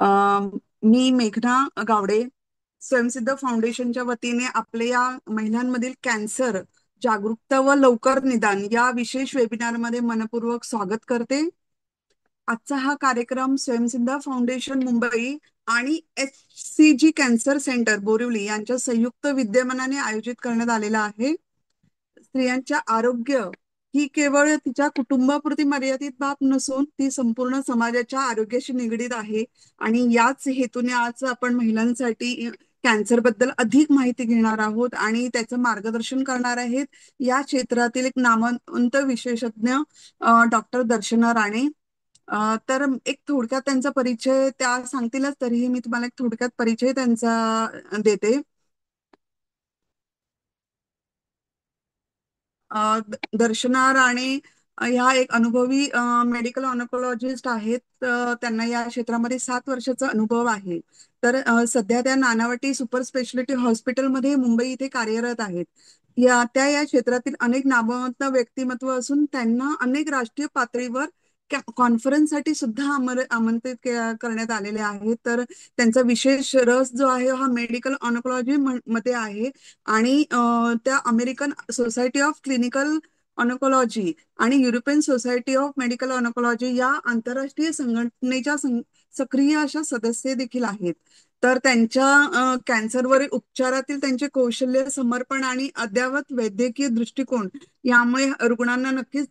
अम, मी मेघना गावडे स्वयंसिद्ध फाउंडेशनच्या वतीने आपल्या या महिलांमधील कॅन्सर जागरूकता व लवकर निदान या विशेष वेबिनारमध्ये मनपूर्वक स्वागत करते. आजचा हा कार्यक्रम स्वयंसिद्ध फाउंडेशन मुंबई आणि HCG कॅन्सर सेंटर बोरिवली यांच्या संयुक्त विद्यमानाने आयोजित करण्यात आलेला आहे. स्त्रियांच्या आरोग्य ही केवळ तिच्या कुटुंबापुरती मर्यादित बाब नसून ती संपूर्ण समाजाच्या आरोग्याशी निगडीत आहे. आणि याच हेतूने आज आपण महिलांसाठी कॅन्सर बद्दल अधिक माहिती घेणार आहोत आणि त्याचं मार्गदर्शन करणार आहेत या क्षेत्रातील एक नामवंत विशेषज्ञ डॉक्टर दर्शना राणे. तर एक थोडक्यात त्यांचा परिचय त्या सांगतीलच, तरीही मी तुम्हाला एक थोडक्यात परिचय त्यांचा देते. दर्शना राणे ह्या एक अनुभवी मेडिकल ऑन्कोलॉजिस्ट आहेत. त्यांना या क्षेत्रामध्ये 7 वर्षाचा अनुभव आहे. तर सध्या त्या नानावटी सुपर स्पेशालिटी हॉस्पिटलमध्ये मुंबई इथे कार्यरत आहेत. या क्षेत्रातील अनेक नामवंत व्यक्तिमत्व असून त्यांना अनेक राष्ट्रीय पातळीवर कॉन्फरन्ससाठी सुद्धा आमंत्रित करण्यात आलेले आहे. तर त्यांचा विशेष रस जो आहे हा मेडिकल ऑन्कोलॉजी मध्ये आहे. आणि त्या American society of clinical oncology आणि European society of medical oncology या आंतरराष्ट्रीय संघटनेच्या सक्रिय अशा सदस्य देखील आहेत. तर त्यांच्या कॅन्सरवरील उपचारातील त्यांचे कौशल्य, समर्पण आणि अद्ययावत वैद्यकीय दृष्टिकोन यामुळे रुग्णांना नक्कीच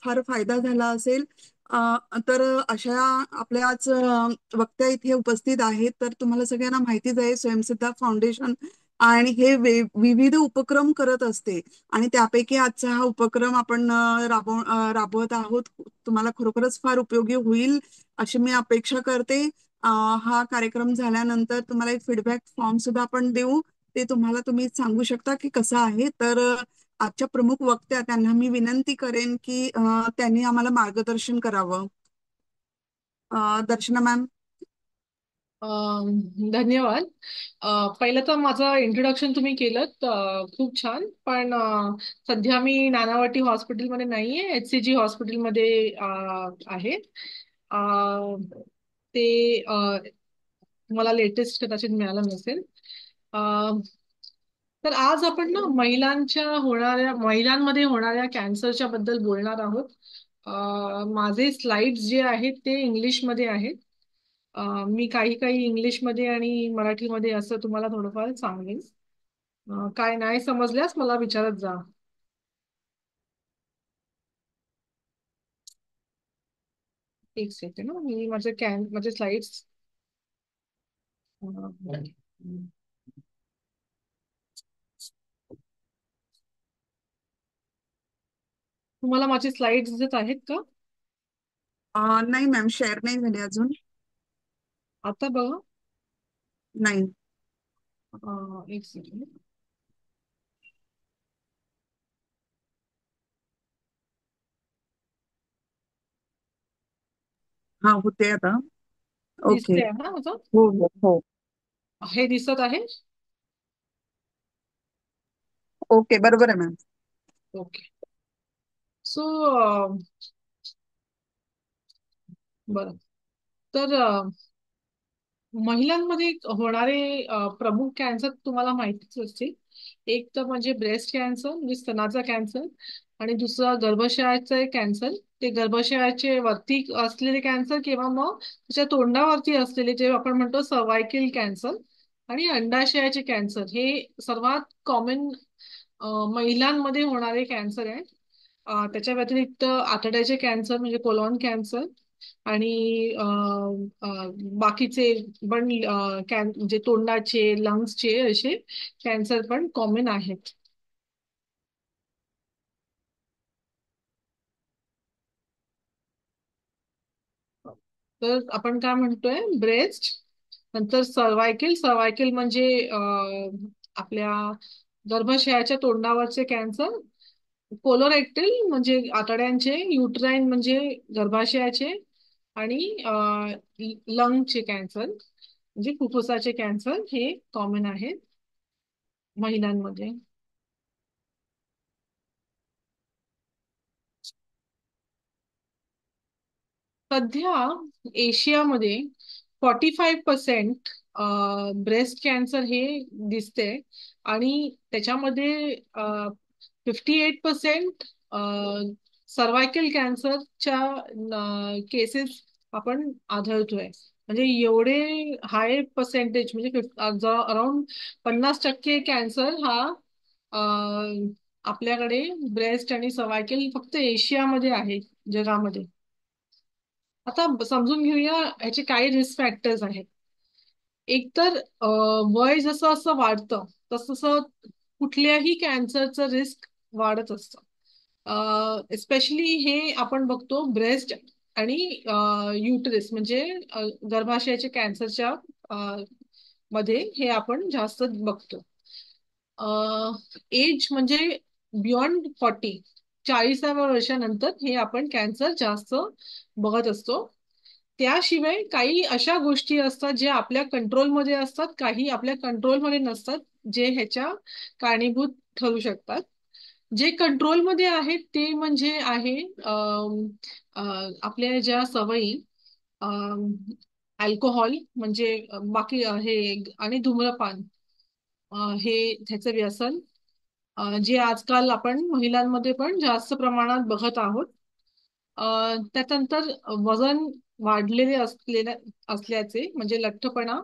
फार फायदा झाला असेल. तर अशा आपल्या आज वक्त्या इथे उपस्थित आहेत. तर तुम्हाला सगळ्यांना माहितीच आहे स्वयंसिद्धा फाउंडेशन आणि हे विविध उपक्रम करत असते. आणि त्यापैकी आजचा हा उपक्रम आपण राबवत आहोत. तुम्हाला खरोखरच फार उपयोगी होईल अशी मी अपेक्षा करते. हा कार्यक्रम झाल्यानंतर तुम्हाला एक फीडबॅक फॉर्म सुद्धा आपण देऊ. ते तुम्ही सांगू शकता की कसं आहे. तर आजच्या प्रमुख वक्त्या त्यांना मी विनंती करेन की त्यांनी आम्हाला मार्गदर्शन करावं. दर्शना मॅम. धन्यवाद. पहिलं तर माझं इंट्रोडक्शन तुम्ही केलं, खूप छान. पण सध्या मी नानावटी हॉस्पिटलमध्ये नाहीये, HCG हॉस्पिटलमध्ये आहे. अ, ते मला लेटेस्ट कदाचित मिळालं नसेल. अ, तर आज आपण ना महिलांमध्ये होणाऱ्या कॅन्सरच्या बद्दल बोलणार आहोत. माझे स्लाइड्स जे आहेत ते इंग्लिशमध्ये आहेत. मी काही काही इंग्लिशमध्ये आणि मराठीमध्ये असं तुम्हाला थोडंफार सांगेन. काय नाही समजल्यास मला विचारत जा. एक सेकंड, मी माझे स्लाइड्स तुम्हाला माझे स्लाइड्स दिसत आहेत का? नाही मॅम, शेअर नाही झाले अजून. आता बघा. नाही. एक सेकंड. हा, होते आता. ओके. दिसते ना माझं? हो हो हो. हे दिसत आहे. ओके, बरोबर आहे मॅम. ओके. सो बरं. तर महिलांमध्ये होणारे प्रमुख कॅन्सर तुम्हाला माहितीच असतील. एक तर म्हणजे ब्रेस्ट कॅन्सर, म्हणजे स्तनाचा कॅन्सर. आणि दुसरा गर्भाशयाचा कॅन्सर. ते गर्भाशयाचे वरती असलेले कॅन्सर किंवा मग त्याच्या तोंडावरती असलेले जे आपण म्हणतो सर्वायकल कॅन्सर. आणि अंडाशयाचे कॅन्सर हे सर्वात कॉमन महिलांमध्ये होणारे कॅन्सर आहे. त्याच्या व्यतिरिक्त आतड्याचे कॅन्सर म्हणजे कोलॉन कॅन्सर. आणि बाकीचे पण म्हणजे तोंडाचे, लंग्सचे असे कॅन्सर पण कॉमन आहेत. तर आपण काय म्हणतोय, ब्रेस्ट, नंतर सर्वायकल. सर्वायकल म्हणजे आपल्या गर्भाशयाच्या तोंडावरचे कॅन्सर. कोलोरेक्टल म्हणजे आतड्यांचे. युट्राईन म्हणजे गर्भाशयाचे. आणि लंगचे कॅन्सर म्हणजे फुफ्फुसाचे कॅन्सर हे कॉमन आहेत महिलांमध्ये. सध्या एशियामध्ये 45% ब्रेस्ट कॅन्सर हे दिसते आणि त्याच्यामध्ये 58% सर्वायकल कॅन्सरच्या केसेस आपण आढळतोय. म्हणजे एवढे हाय पर्सेंटेज म्हणजे अराउंड 50% कॅन्सर हा आपल्याकडे ब्रेस्ट आणि सर्वायकल फक्त एशियामध्ये आहे जगामध्ये. आता समजून घेऊया ह्याचे काही रिस्क फॅक्टर्स आहेत. एक तर वय जसं असं वाढतं तसं तसं कुठल्याही कॅन्सरचं रिस्क वाढत असतं. एस्पेशली हे आपण बघतो ब्रेस्ट आणि युटरस म्हणजे गर्भाशयाच्या कॅन्सरच्या मध्ये हे आपण जास्त बघतो. एज म्हणजे बियॉन्ड 40, 40व्या वर्षानंतर हे आपण कॅन्सर जास्त बघत असतो. त्याशिवाय काही अशा गोष्टी असतात जे आपल्या कंट्रोलमध्ये असतात, काही आपल्या कंट्रोलमध्ये नसतात, जे ह्याच्या कारणीभूत ठरू शकतात. जे कंट्रोलमध्ये आहेत ते म्हणजे आहे आपल्या ज्या सवयी, अल्कोहोल म्हणजे बाकी हे आणि धूम्रपान, हे ह्याचं व्यसन, जे आजकाल आपण महिलांमध्ये पण जास्त प्रमाणात बघत आहोत. त्यानंतर वजन वाढलेले असल्याचे म्हणजे लठ्ठपणा.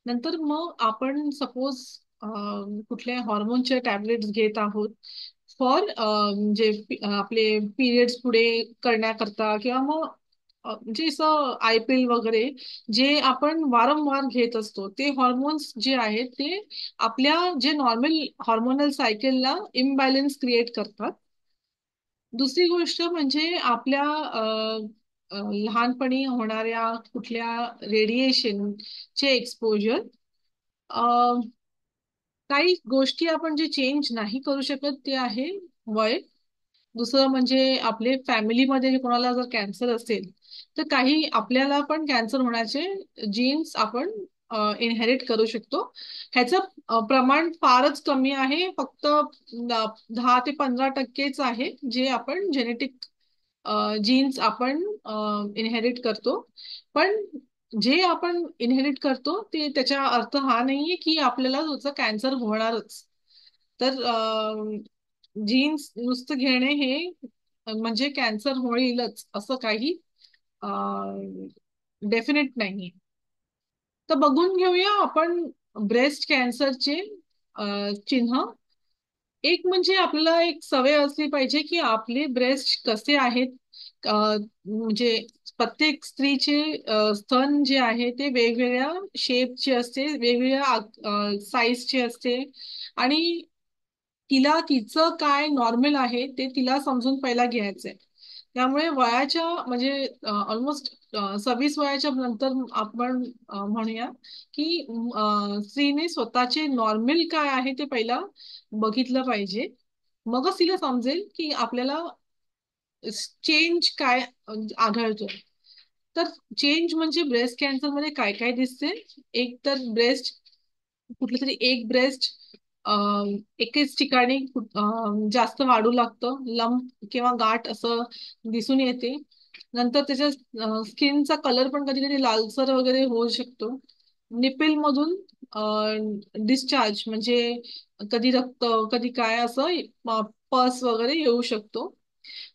नंतर मग आपण सपोज कुठल्या हॉर्मोनच्या टॅबलेट्स घेत आहोत फॉर म्हणजे आपले पिरियड्स पुढे करण्याकरता किंवा मग म्हणजे असं IPL वगैरे जे आपण वारंवार घेत असतो, ते हॉर्मोन्स जे आहेत ते आपल्या जे नॉर्मल हॉर्मोनल सायकलला इम्बॅलन्स क्रिएट करतात. दुसरी गोष्ट म्हणजे आपल्या लहानपणी होणाऱ्या कुठल्या रेडिएशनचे एक्सपोजर. काही गोष्टी आपण जे चेंज नाही करू शकत ते आहे वय. दुसरं म्हणजे आपले फॅमिलीमध्ये कोणाला जर कॅन्सर असेल तर काही आपल्याला पण कॅन्सर होण्याचे जीन्स आपण इनहेरिट करू शकतो. ह्याचं प्रमाण फारच कमी आहे, फक्त 10 ते 15%च आहे जे आपण जेनेटिक जीन्स आपण इनहेरिट करतो. पण जे आपण इनहेरिट करतो ते त्याचा अर्थ हा नाहीये की आपल्याला त्याचा कॅन्सर होणारच. तर जीन्स नुसतं घेणे हे म्हणजे कॅन्सर होईलच असं काही डेफिनेट नाही. तर बघून घेऊया आपण ब्रेस्ट कॅन्सरचे चिन्ह. एक म्हणजे आपल्याला एक सवय असली पाहिजे की आपले ब्रेस्ट कसे आहेत. म्हणजे प्रत्येक स्त्रीचे स्तन जे आहे ते वेगवेगळ्या शेपचे असते, वेगवेगळ्या साईजचे असते आणि तिला तिचं काय नॉर्मल आहे ते तिला समजून पहिला घ्यायचंय. त्यामुळे वयाच्या म्हणजे ऑलमोस्ट 26 वयाच्या नंतर आपण म्हणूया की स्त्रीने स्वतःचे नॉर्मल काय आहे ते पहिला बघितलं पाहिजे. मगच तिला समजेल की आपल्याला चेंज काय आढळतोय. तर चेंज म्हणजे ब्रेस्ट कॅन्सर मध्ये काय काय दिसते. एक तर ब्रेस्ट कुठलं तरी एक ब्रेस्ट एकेच ठिकाणी जास्त वाढू लागतं, लंप किंवा गाठ असं दिसून येते. नंतर त्याच्या स्किनचा कलर पण कधी कधी लालसर वगैरे होऊ शकतो. निपिल मधून डिस्चार्ज म्हणजे कधी रक्त कधी काय असं पस वगैरे येऊ शकतो.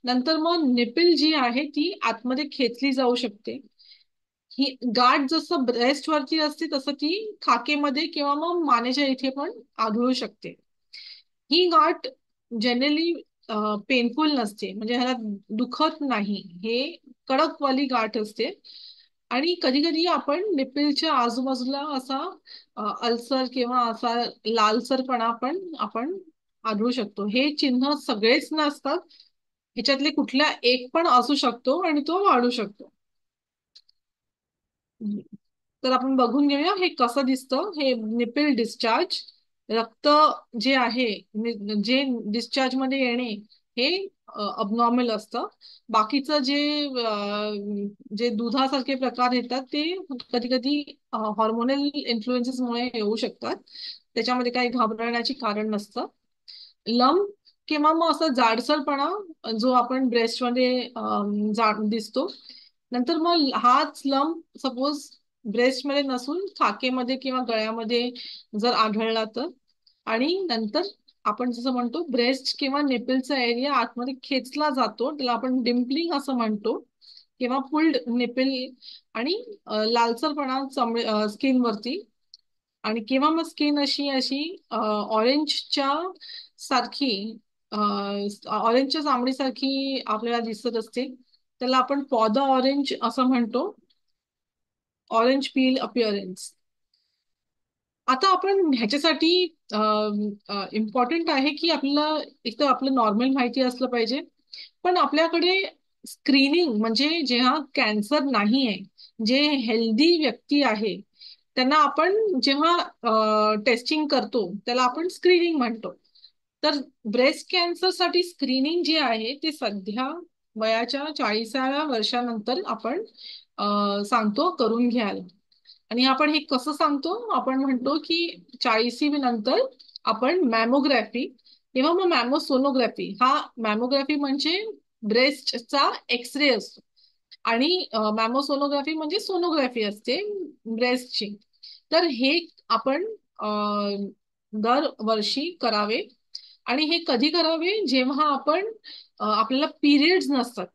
नंतर मग निपिल जी आहे ती आतमध्ये खेचली जाऊ शकते. ही गाठ जसं ब्रेस्ट वरती असते तसं ती खाकेमध्ये किंवा मग मानेच्या इथे पण आढळू शकते. ही गाठ जनरली पेनफुल नसते, म्हणजे ह्याला दुखत नाही, हे कडकवाली गाठ असते. आणि कधी कधी आपण निप्पलच्या आजूबाजूला असा अल्सर किंवा असा लालसरपणा पण आपण आढळू शकतो. हे चिन्ह सगळेच नसतात, ह्याच्यातले कुठला एक पण असू शकतो आणि तो वाढू शकतो. तर आपण बघून घेऊया हे कसं दिसतं. हे निपिल डिस्चार्ज, रक्त जे आहे जे डिस्चार्ज मध्ये येणे हे अबनॉर्मल असतं. बाकीचं जे दुधासारखे प्रकार येतात ते कधी कधी हॉर्मोनल इन्फ्लुएन्सेसमुळे येऊ शकतात. त्याच्यामध्ये काही घाबरण्याची कारण नसतं. लंप किंवा मग असं जाडसरपणा जो आपण ब्रेस्टमध्ये दिसतो. नंतर मग हाच लंप सपोज ब्रेस्टमध्ये नसून खाकेमध्ये किंवा गळ्यामध्ये जर आढळला तर. आणि नंतर आपण जसं म्हणतो ब्रेस्ट किंवा निपलचा एरिया आतमध्ये खेचला जातो, त्याला आपण डिम्पलिंग असं म्हणतो, किंवा पुल्ड निपल. आणि लालसरपणा स्किन वरती. आणि किंवा मग स्किन अशी अशी ऑरेंजच्या सारखी, ऑरेंजच्या चामडीसारखी आपल्याला दिसत असते, त्याला आपण पॉद ऑरेंज असं म्हणतो, ऑरेंज पील अपिअरन्स. आता आपण ह्याच्यासाठी इम्पॉर्टंट आहे की आपल्याला एक तर आपलं नॉर्मल माहिती असलं पाहिजे, पण आपल्याकडे स्क्रीनिंग म्हणजे जेव्हा कॅन्सर नाही आहे, जे हेल्दी व्यक्ती आहे त्यांना आपण जेव्हा टेस्टिंग करतो त्याला आपण स्क्रीनिंग म्हणतो. तर ब्रेस्ट कॅन्सर साठी स्क्रीनिंग जे आहे ते सध्या वयाच्या 40व्या वर्षानंतर आपण सांगतो करून घ्याल. आणि आपण हे कसं सांगतो, आपण म्हणतो की 40 नंतर आपण मॅमोग्राफी किंवा मग मॅमोसोनोग्राफी, हा मॅमोग्राफी म्हणजे ब्रेस्टचा एक्सरे असतो, आणि मॅमोसोनोग्राफी म्हणजे सोनोग्राफी असते ब्रेस्टची. तर हे आपण दरवर्षी करावे. आणि हे कधी करावे, जेव्हा आपण आपल्याला पिरियड्स नसतात.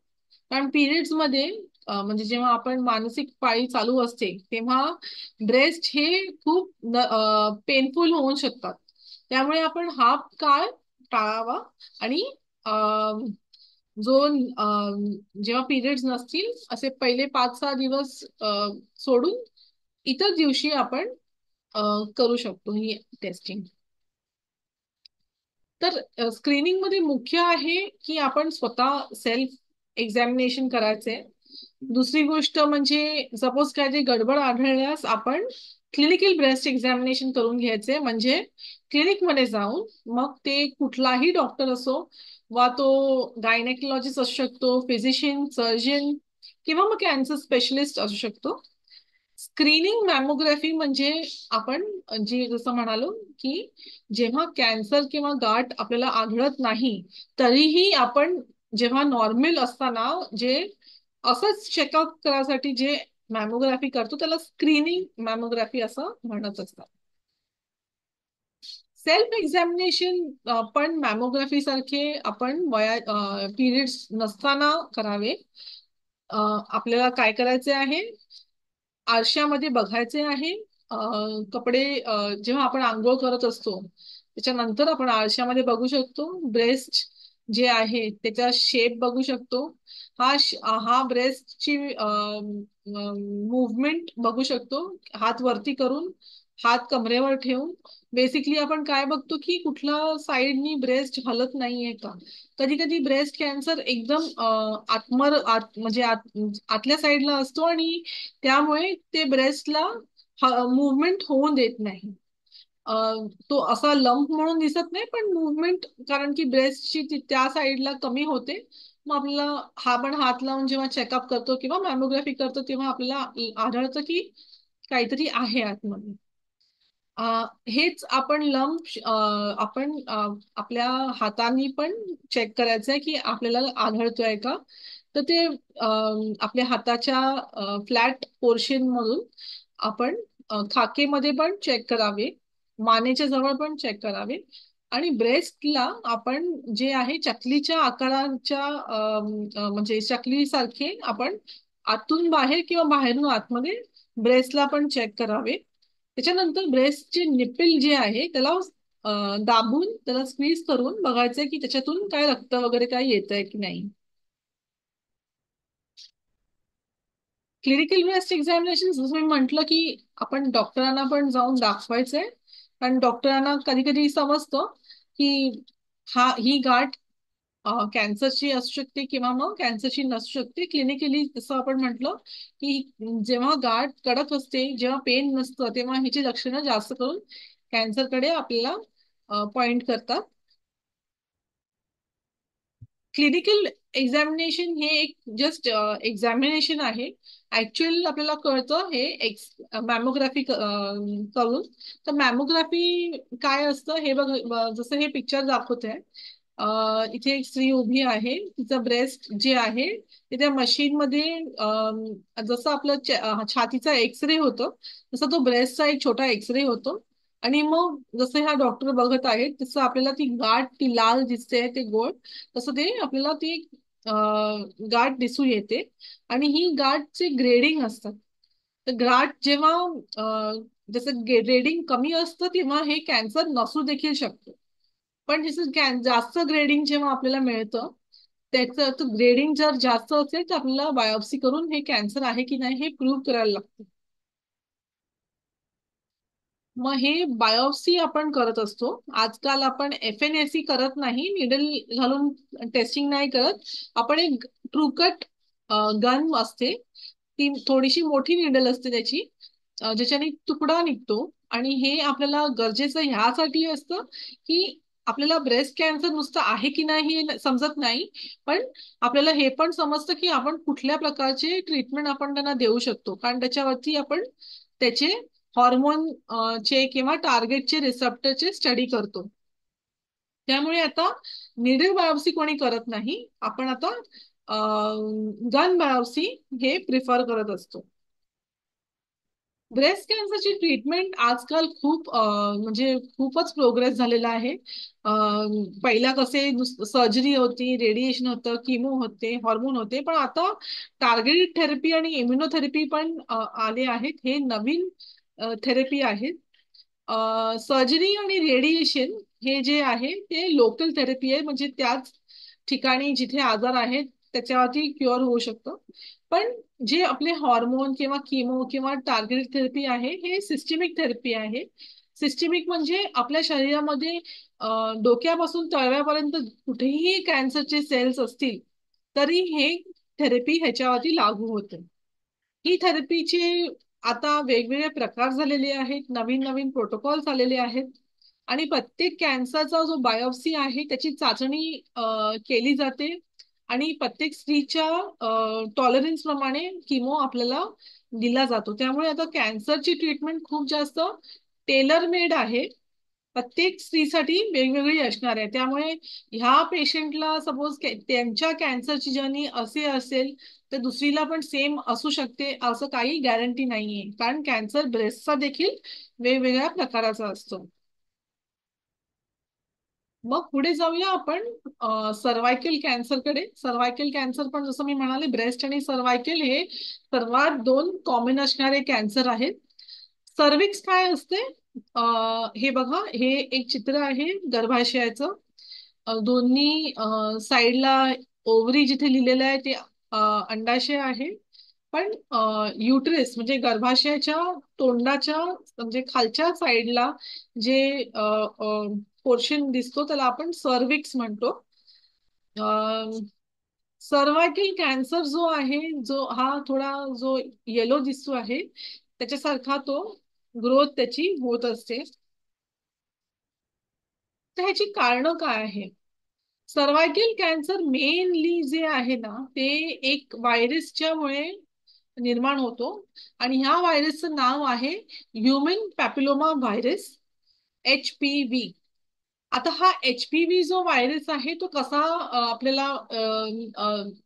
कारण पिरियड्स मध्ये म्हणजे जेव्हा आपण मानसिक पाळी चालू असते तेव्हा ब्रेस्ट हे खूप पेनफुल होऊ शकतात. त्यामुळे आपण हा काळ टाळावा. आणि जो जेव्हा पिरियड्स नसतील असे पहिले 5-6 दिवस सोडून इतर दिवशी आपण करू शकतो ही टेस्टिंग. तर स्क्रीनिंग मध्ये मुख्य आहे की आपण स्वतः सेल्फ एक्झामिनेशन करायचे. दुसरी गोष्ट म्हणजे सपोज काहीतरी गडबड आढळल्यास आपण क्लिनिकल ब्रेस्ट एक्झामिनेशन करून घ्यायचे, म्हणजे क्लिनिकमध्ये जाऊन, मग ते कुठलाही डॉक्टर असो, वा तो गायनेकॉलॉजिस्ट असू शकतो, फिजिशियन, सर्जन, किंवा मग कॅन्सर स्पेशलिस्ट असू शकतो. स्क्रीनिंग मॅमोग्राफी म्हणजे आपण जी जसं म्हणालो की जेव्हा कॅन्सर किंवा गाठ आपल्याला आढळत नाही तरीही आपण जेव्हा नॉर्मल असताना जे असंच चेकअप करायसाठी जे मॅमोग्राफी करतो त्याला स्क्रीनिंग मॅमोग्राफी असं म्हणत असतात. सेल्फ एक्झामिनेशन पण मॅमोग्राफी सारखे आपण वया पिरियड्स नसताना करावे. आपल्याला काय करायचे आहे, आरशामध्ये बघायचे आहे. कपडे जेव्हा आपण आंघोळ करत असतो त्याच्यानंतर आपण आरशामध्ये बघू शकतो, ब्रेस्ट जे आहे त्याचा शेप बघू शकतो. हा ब्रेस्टची मुवमेंट बघू शकतो, हात वरती करून, हात कमरेवर ठेवून. बेसिकली आपण काय बघतो की कुठला साईडनी ब्रेस्ट हलत नाहीये का. कधी कधी ब्रेस्ट कॅन्सर एकदम म्हणजे आतल्या साईडला असतो आणि त्यामुळे ते ब्रेस्टला मुवमेंट होऊन देत नाही. तो असा लंप म्हणून दिसत नाही पण मुवमेंट, कारण की ब्रेस्टची त्या साईडला कमी होते. मग आपल्याला हा पण हात लावून जेव्हा चेकअप करतो किंवा मॅमोग्राफी करतो तेव्हा आपल्याला आढळतं की काहीतरी आहे आतमध्ये. हेच आपण लंप आपण आपल्या हाताने पण चेक करायचंय की आपल्याला आढळतोय का. तर ते आपल्या हाताच्या फ्लॅट पोर्शन मधून आपण खाकेमध्ये पण चेक करावे, मानेच्या जवळ पण चेक करावे. आणि ब्रेस्टला आपण जे आहे चकलीच्या आकाराच्या म्हणजे चकली सारखे आपण आतून बाहेर किंवा बाहेरून आतमध्ये ब्रेस्टला पण चेक करावे. त्याच्यानंतर ब्रेस्टचे निप्पल जे आहे त्याला दाबून त्याला स्क्वीज करून बघायचंय की त्याच्यातून काय रक्त वगैरे काय येतंय की नाही. क्लिनिकल ब्रेस्ट एक्झामिनेशन जसं मी म्हटलं की आपण डॉक्टरांना पण जाऊन दाखवायचंय. कारण डॉक्टरांना कधी कधी समजतं की ही गाठ कॅन्सरची असू शकते किंवा मग कॅन्सरची नसू शकते. क्लिनिकली जसं आपण म्हटलं की जेव्हा गाठ कडक असते, जेव्हा पेन नसतं, तेव्हा ह्याची लक्षणं जास्त करून कॅन्सरकडे आपल्याला पॉइंट करतात. क्लिनिकल एक्झामिनेशन हे एक जस्ट एक्झामिनेशन आहे. ऍक्च्युअल आपल्याला कळतं हे मॅमोग्राफी करून. तर मॅमोग्राफी काय असतं हे बघ, जसं हे पिक्चर दाखवत आहे इथे एक स्त्री उभी आहे, तिचं ब्रेस्ट जे आहे ते त्या मशीन मध्ये जसं आपलं छातीचा एक्सरे होतो तसा तो ब्रेस्टचा एक छोटा एक्सरे होतो. आणि मग जसं ह्या डॉक्टर बघत आहेत तसं आपल्याला ती गाठ, ती लाल दिसते ते गोल, तसं ते आपल्याला ती गाठ दिसून येते. आणि ही गाठचे ग्रेडिंग असतात. तर गाठ जेव्हा जसं ग्रेडिंग कमी असतं तेव्हा हे कॅन्सर नसू देखील शकतं. पण जसं जास्त ग्रेडिंग जेव्हा आपल्याला मिळतं, त्याचं ग्रेडिंग जर जास्त असेल तर आपल्याला बायोप्सी करून हे कॅन्सर आहे की नाही हे प्रूव्ह करायला लागतं. मग हे बायोप्सी आपण करत असतो. आजकाल आपण FNAC करत नाही, निडल घालून टेस्टिंग नाही करत. आपण एक ट्रूकट गन असते, ती थोडीशी मोठी निडल असते त्याची, ज्याच्याने तुकडा निघतो. आणि हे आपल्याला गरजेचं ह्यासाठी असतं की आपल्याला ब्रेस्ट कॅन्सर नुसतं आहे की नाही हे समजत नाही, पण आपल्याला हे पण समजतं की आपण कुठल्या प्रकारचे ट्रीटमेंट आपण त्यांना देऊ शकतो, कारण त्याच्यावरती आपण त्याचे हॉर्मोन चे किंवा टार्गेटचे रिसेप्टरचे स्टडी करतो. त्यामुळे आता निडल बायोप्सी कोणी करत नाही, आपण आता गन बायोप्सी हे प्रिफर करत असतो. ब्रेस्ट कॅन्सरची ट्रीटमेंट आजकाल खूप म्हणजे खूपच प्रोग्रेस झालेला आहे. पहिला कसे सर्जरी होती, रेडिएशन होतं, किमो होते, हॉर्मोन होते, पण आता टार्गेटेड थेरपी आणि इम्युनोथेरपी पण आले आहेत. हे नवीन थेरपी आहेत. सर्जरी आणि रेडिएशन हे जे आहे ते लोकल थेरपी आहे, म्हणजे त्याच ठिकाणी जिथे आजार आहेत त्याच्यावरती क्युअर होऊ शकतं. पण जे आपले हॉर्मोन किंवा किमो किंवा टार्गेटेड थेरपी आहे हे सिस्टेमिक थेरपी आहे. सिस्टेमिक म्हणजे आपल्या शरीरामध्ये डोक्यापासून तळव्यापर्यंत कुठेही कॅन्सरचे सेल्स असतील तरी हे थेरपी ह्याच्यावरती लागू होते. ही थेरपीचे आता वेगवेगळे प्रकार झालेले आहेत, नवीन नवीन प्रोटोकॉल्स आलेले आहेत. आणि प्रत्येक कॅन्सरचा जो बायोप्सी आहे त्याची चाचणी केली जाते. आणि प्रत्येक स्त्रीच्या टॉलरन्स प्रमाणे किमो आपल्याला दिला जातो. त्यामुळे आता कॅन्सरची ट्रीटमेंट खूप जास्त टेलर मेड आहे, प्रत्येक स्त्रीसाठी वेगवेगळी असणार आहे. त्यामुळे ह्या पेशंटला सपोज त्यांच्या कॅन्सरची जर्नी असे असेल तर दुसरीला पण सेम असू शकते असं काही गॅरंटी नाहीये, कारण कॅन्सर ब्रेस्टचा देखील वेगवेगळ्या प्रकाराचा असतो. मग पुढे जाऊया आपण सर्व्हायकल कॅन्सरकडे. सर्व्हायकल कॅन्सर पण जसं मी म्हणाले, ब्रेस्ट आणि सर्व्हायकल हे सर्वात दोन कॉमन असणारे कॅन्सर आहेत. सर्विक्स काय असते? हे बघा, हे एक चित्र आहे गर्भाशयाचं. दोन्ही साईडला ओव्हरी जिथे लिहिलेलं आहे ते अंडाशय आहे. पण युटरस म्हणजे गर्भाशयाच्या तोंडाच्या म्हणजे खालच्या साईडला जे पोर्शन दिसतो त्याला आपण सर्विक्स म्हणतो. सर्वायकल कॅन्सर जो आहे, जो हा थोडा जो येलो दिसतो आहे त्याच्यासारखा तो ग्रोथ त्याची होत असते. तर ह्याची कारणं काय आहे? सर्वायकल कॅन्सर मेनली जे आहे ना ते एक व्हायरसच्या मुळे निर्माण होतो. आणि ह्या व्हायरसचं नाव आहे ह्युमन पॅपिलोमा व्हायरस, HPV. आता हा HPV जो व्हायरस आहे तो कसा आपल्याला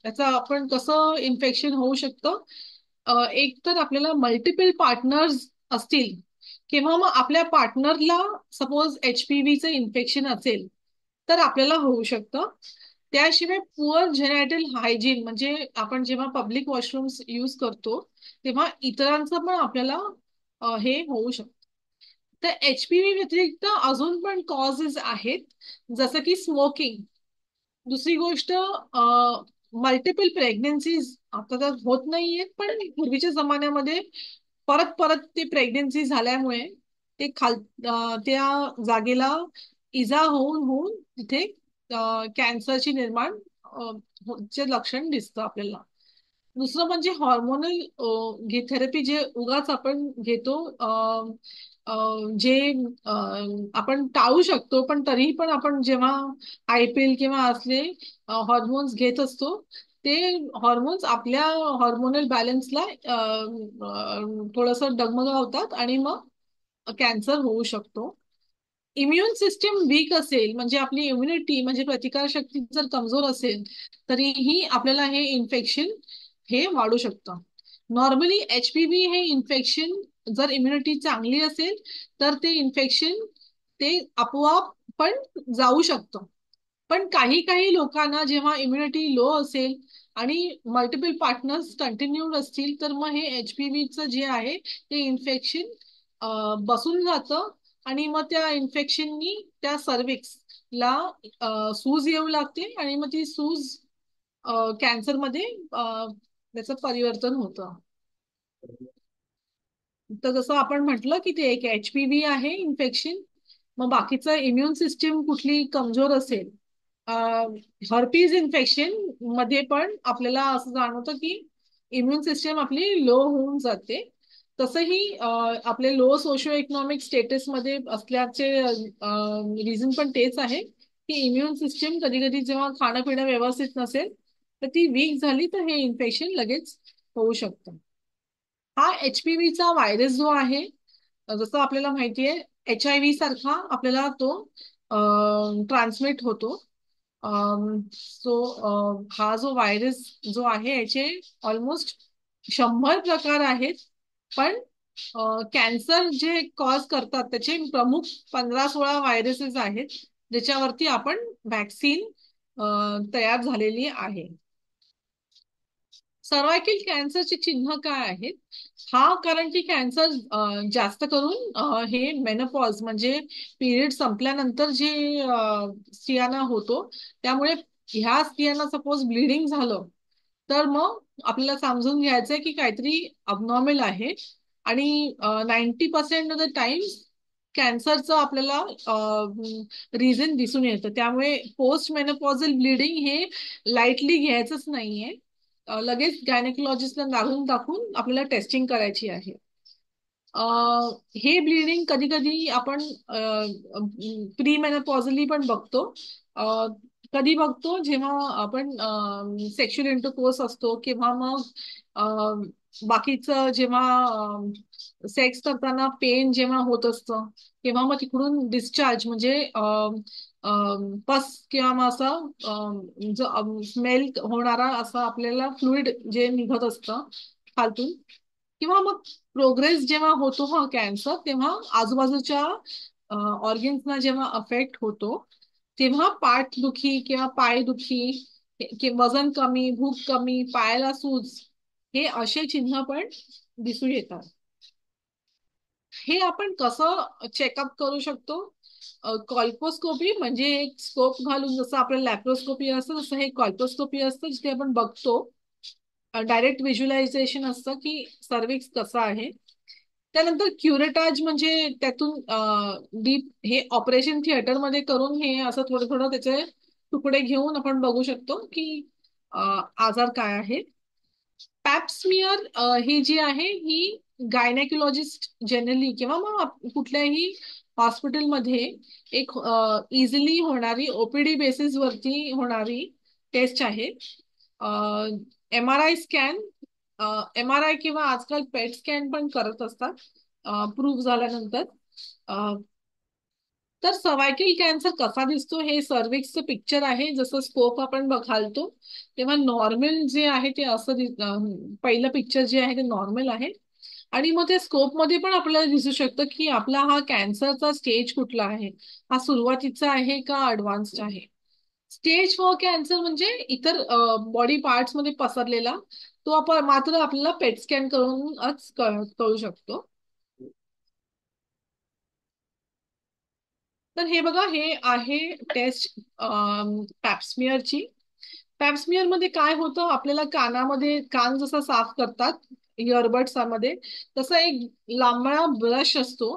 त्याचा आपण कसं इन्फेक्शन होऊ शकतं? एक तर आपल्याला मल्टिपल पार्टनर्स असतील किंवा मग आपल्या पार्टनरला सपोज HPVचं इन्फेक्शन असेल तर आपल्याला होऊ शकतं. त्याशिवाय पुअर जेनायटल हायजीन म्हणजे आपण जेव्हा पब्लिक वॉशरूम्स यूज करतो तेव्हा इतरांचं पण आपल्याला हे होऊ शकतं. तर HPV व्यतिरिक्त अजून पण कॉजेस आहेत, जसं की स्मोकिंग. दुसरी गोष्ट मल्टिपल प्रेग्नेन्सीज आता तर होत नाहीयेत, पण पूर्वीच्या जमान्यामध्ये परत परत ते प्रेग्नेन्सी झाल्यामुळे ते त्या जागेला इजा होऊन होऊन तिथे कॅन्सरची निर्माण चे लक्षण दिसतं आपल्याला. दुसरं म्हणजे हॉर्मोनल थेरपी जे उगाच आपण घेतो, जे आपण टाळू शकतो, पण तरीही पण आपण जेव्हा IPL किंवा असले हॉर्मोन्स घेत असतो ते हॉर्मोन्स आपल्या हॉर्मोनल बॅलन्सला थोडंसं डगमगावतात आणि मग कॅन्सर होऊ शकतो. इम्युन सिस्टीम वीक असेल, म्हणजे आपली इम्युनिटी म्हणजे प्रतिकारशक्ती जर कमजोर असेल, तरीही आपल्याला हे इन्फेक्शन हे वाढू शकतं. नॉर्मली एचपीव्ही हे इन्फेक्शन, जर इम्युनिटी चांगली असेल तर ते इन्फेक्शन ते आपोआप पण जाऊ शकतं. पण काही काही लोकांना जेव्हा इम्युनिटी लो असेल आणि मल्टिपल पार्टनर्स कंटिन्यू असतील, तर मग हे एचपीव्हीचं जे आहे ते इन्फेक्शन बसून जातं आणि मग त्या इन्फेक्शननी त्या सर्व्हिक्सला सूज येऊ लागते आणि मग ती सूज कॅन्सरमध्ये त्याचं परिवर्तन होतं. तर जसं आपण म्हटलं की ते एक एचपीव्ही आहे इन्फेक्शन. मग बाकीचं इम्युन सिस्टीम कुठली कमजोर असेल, हर्पीज इन्फेक्शन मध्ये पण आपल्याला असं जाणवतं की इम्युन सिस्टीम आपली लो होऊन जाते. तसंही आपले लो सोशो इकॉनॉमिक स्टेटस मध्ये असल्याचे रिझन पण तेच आहे की इम्युन सिस्टीम कधी कधी जेव्हा खाणं पिणं व्यवस्थित नसेल तर ती वीक झाली तर हे इन्फेक्शन लगेच होऊ शकतं. हा एचपीव्हीचा व्हायरस जो आहे, जसं आपल्याला माहितीये एच आय व्ही सारखा आपल्याला तो ट्रान्समिट होतो. सो हा जो व्हायरस जो आहे याचे ऑलमोस्ट 100 प्रकार आहेत. पण कॅन्सर जे कॉज करतात त्याचे प्रमुख 15-16 व्हायरसेस आहेत, ज्याच्यावरती आपण व्हॅक्सिन तयार झालेली आहे. सर्वायकल कॅन्सरचे चिन्ह काय आहेत? हा कारण की कॅन्सर जास्त करून हे मेनोपॉज म्हणजे पिरियड संपल्यानंतर जे स्त्रियांना होतो, त्यामुळे ह्या स्त्रियांना सपोज ब्लिडिंग झालं तर मग आपल्याला समजून घ्यायचंय की काहीतरी अबनॉर्मल आहे. आणि 90% ऑफ द टाइम्स कॅन्सरचं आपल्याला रिझन दिसून येतं. त्यामुळे पोस्ट मेनोपॉझल ब्लिडिंग हे लाईटली घ्यायचंच नाहीये. लगेच गायनेकोलॉजिस्टला दाखवून दाखवून आपल्याला टेस्टिंग करायची आहे. हे ब्लिडिंग कधी कधी आपण प्री मेनोपॉझली पण बघतो. अ, कधी बघतो जेव्हा आपण सेक्शुअल इंटरकोर्स असतो किंवा मग बाकीचं जेव्हा सेक्स करताना पेन जेव्हा होत असतं, तेव्हा मग तिकडून डिस्चार्ज म्हणजे पस किंवा मग असं जो स्मेल होणारा असं आपल्याला फ्लुइड जे निघत असतं खालतून, किंवा मग प्रोग्रेस जेव्हा होतो हा कॅन्सर, तेव्हा आजूबाजूच्या ऑर्गन्सना जेव्हा अफेक्ट होतो, तेव्हा पाठदुखी किंवा पायदुखी, वजन कमी, भूक कमी, पायाला सूज, हे असे चिन्ह पण दिसून येतात. हे आपण कसं चेकअप करू शकतो? कॉल्पोस्कोपी म्हणजे एक स्कोप घालून, जसं आपलं लॅप्रोस्कोपी असतं तसं हे कॉल्पोस्कोपी असतं, जिथे आपण बघतो, डायरेक्ट व्हिज्युअलायझेशन असतं की सर्व्हिक्स कसं आहे. त्यानंतर क्युरेटाज म्हणजे त्यातून डीप हे ऑपरेशन थिएटर मध्ये करून हे असं थोडं थोडं त्याचे तुकडे घेऊन आपण बघू शकतो की आजार काय आहे. पॅप्समियर ही जी आहे ही गायनेकोलॉजिस्ट जनरली किंवा मग कुठल्याही हॉस्पिटलमध्ये एक इझिली होणारी ओपीडी बेसिस वरती होणारी टेस्ट आहे. MRI स्कॅन, MRI किंवा आजकाल पेट स्कॅन पण करत असतात प्रूफ झाल्यानंतर. तर सर्वायकल कॅन्सर कसा दिसतो हे सर्व्हिक्सचं पिक्चर आहे. जसं स्कोप आपण घालतो तेव्हा नॉर्मल जे आहे ते असं पहिलं पिक्चर जे आहे ते नॉर्मल आहे. आणि मग त्या स्कोप मध्ये पण आपल्याला दिसू शकतं की आपला हा कॅन्सरचा स्टेज कुठला आहे, हा सुरुवातीचा आहे का ऍडव्हान्स्ड आहे. स्टेज 4 कॅन्सर म्हणजे इतर बॉडी पार्ट्स मध्ये पसरलेला, तो आपण मात्र आपल्याला पेट स्कॅन करूनच कळू शकतो. तर हे बघा, हे आहे टेस्ट पॅप्समियरची. पॅप्समियर मध्ये काय होतं, आपल्याला कानामध्ये कान जसा साफ करतात इयरबड्स मध्ये, तसा एक लांबळा ब्रश असतो